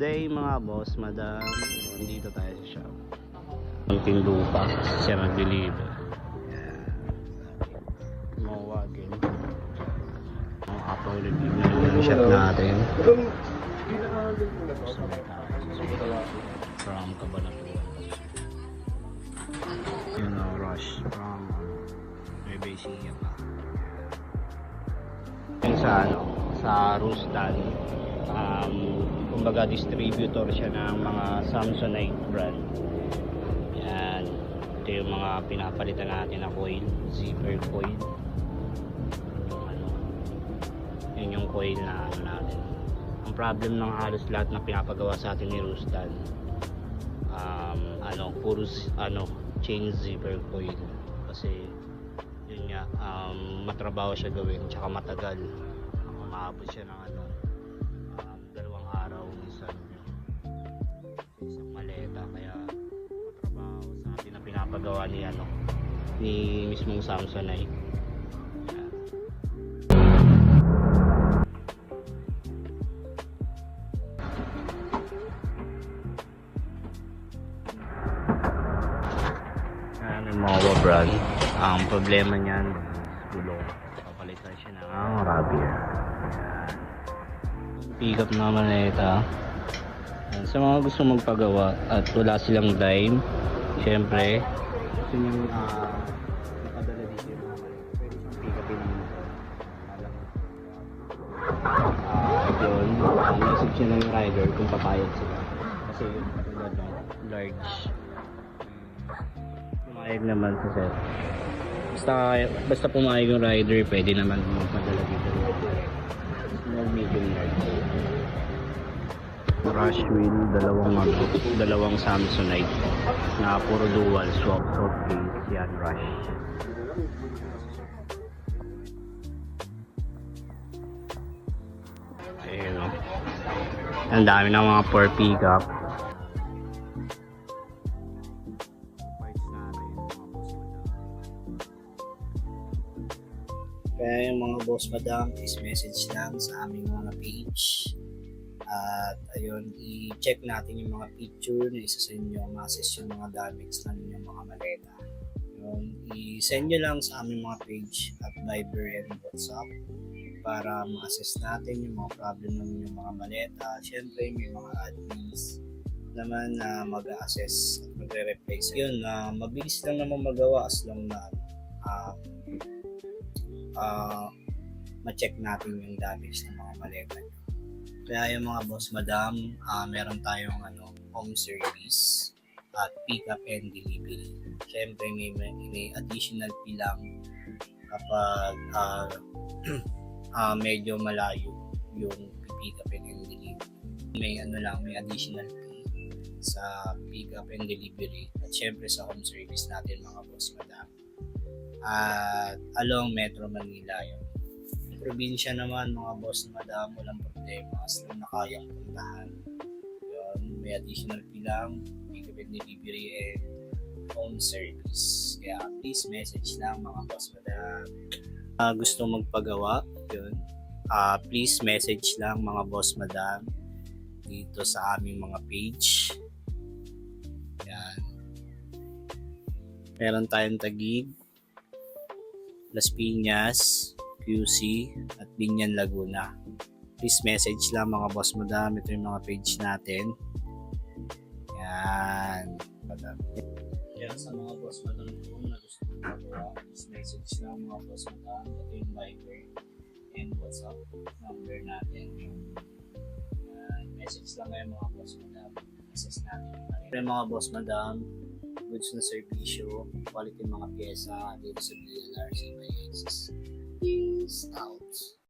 day mga boss, madam. Nandito tayo sa shop. Ang lupa, siya nag-deliver. Mawagin. Ang Apple review na yung shop natin. From Cabanatuan. Yun o, rush from Nueva Ecija pa. Yung sa Rustan. Kumbaga distributor siya ng mga Samsonite brand. Yan, ito yung mga pinapalitan natin na coil, zipper coil. Yun yung coil na natin. Ang problem ng halos lahat na pinapagawa sa atin ni Rustan, puro chain zipper coil, kasi yun nga, matrabaho siya gawin, tsaka matagal. Umaabot siya ng 2 araw minsan sa isang maleta, kaya matrabaho sa atin na pinapagawa ni mismong Samsonite. Mawa brand. Ang problema niyan, gulong. Papalitan siya ng rubber. Pick up naman na ito. Sa mga gusto magpagawa at wala silang dime, syempre gusto nyo nakadala dito yung mga pwede pang pick upin naman ito. Yun, message nyo lang yung rider kung papayag sila, kasi yun katulad ng large. Pumayag naman sa set. Basta pumayag yung rider, pwede naman magpadala dito. Small, medium, large. Rush wheel, dalawang Samsonite na puro dual swap case. Yan, rush. Ayun o. Ang dami ng mga 4 pickup. Kaya yung mga boss madam is message lang sa aming mga page. At ayun, i-check natin yung mga picture na isa sa inyo, ma-assess yung mga damage na yung mga maleta. Yun, i-send nyo lang sa aming mga page at Viber and WhatsApp para ma-assess natin yung mga problem ng yung mga maleta. Siyempre, may mga admins naman na mag-assess at magre-reply sa yun. Mabilis lang naman magawa as long na ma-check natin yung damage ng mga maleta nyo. Kaya yung mga boss madam, meron tayong home service at pick up and delivery. Siyempre may additional fee lang kapag medyo malayo yung pick up and delivery. May additional fee sa pick up and delivery at siyempre sa home service natin mga boss madam. At along Metro Manila yun. Probinsya naman mga boss na madam, walang problema as lang na kayang puntahan. Yun, may additional fee lang, pick up and delivery and home service. Kaya please message lang mga boss madam. Gusto magpagawa, yun. Please message lang mga boss madam dito sa aming mga page. Yan. Meron tayong Taguig, Las Piñas, QC at Binyan, Laguna. Please message lang mga boss madam. Ito yung mga page natin. Yan. Yan sa mga boss madam po na gusto magpagawa, please message lang mga boss madam. Ito yung Viber and WhatsApp number natin. Message lang ngayon mga boss madam. Assess natin yung mga boss madam. Goods na servisyo, quality mga pyesa dito sa DLR sa Peace out.